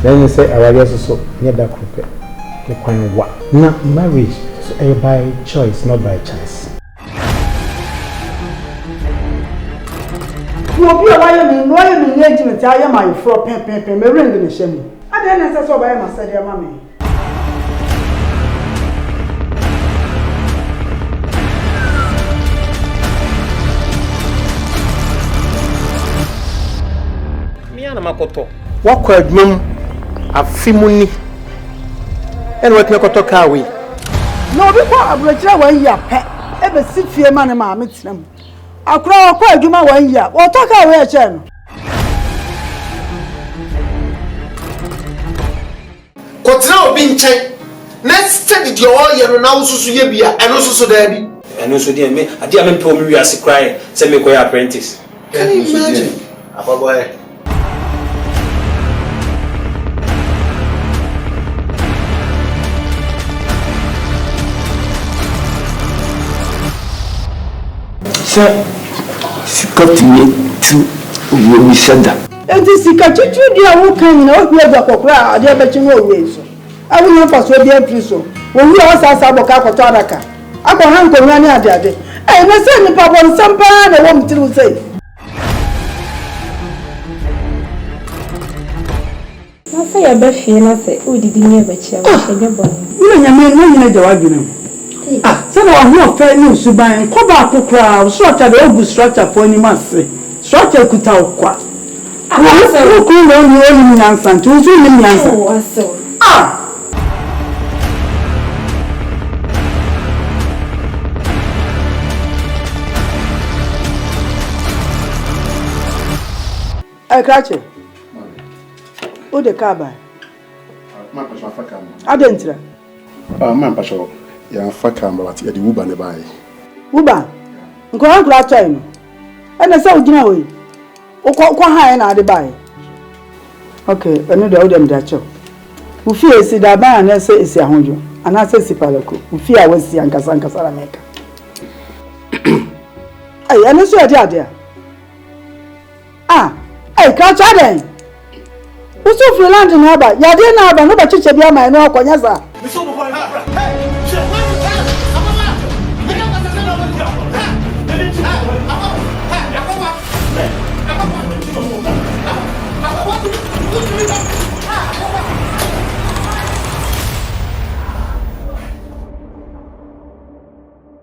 Then you say I was so near that coupe. The point what? Now marriage is by choice, not by chance. You will be a wire in engagement. I am my fro pen, me ring in the shame. I didn't say so by my said, dear mammy. Miana Makoto. What could mum a fimuni? And what Makoto carry? No, before I brought you 1 year pet, ever sit for a man and mamma meets them. I cry quite you my 1 year. What talk away a channel? What's now being checked? Next study your all year and also so ye be and also so daddy. And also dear me, I dear me told me we are crying, send me your apprentice. Can you imagine? Abba boy. Sir, she got me to when we said that. And this is a teacher, dear, who can know who the cocra, dear, but you know ways. I will not persuade dear Priso. When we also have a cacotaraka, I can hang on any other day. I must send the papa on some pan I want to say. I say a best feel, I say, oh, did you never cheer? You know the argument. Ah, some of no fair news to buy and cover up a crowd, structure the old structure for any mass. Structure could out quite. I said, cool on the only answer to the answer. Ah! I catch it. Who the car by? I didn't. Man, Pasha, you're a fuck camera, but you're the Uber nearby. Uber? Go on, glad time. And I saw you know. O quite high na de buy. Okay, another Odom Dacho. We fear see that buy and say is a hundred, and I say Sipaloko. We fear I was the Ancasanca Salameka. Hey, and also a dear. Ah, hey, catch her then. Who's so free land in Haba? Yadina, but no, but you should be my no, Conyasa.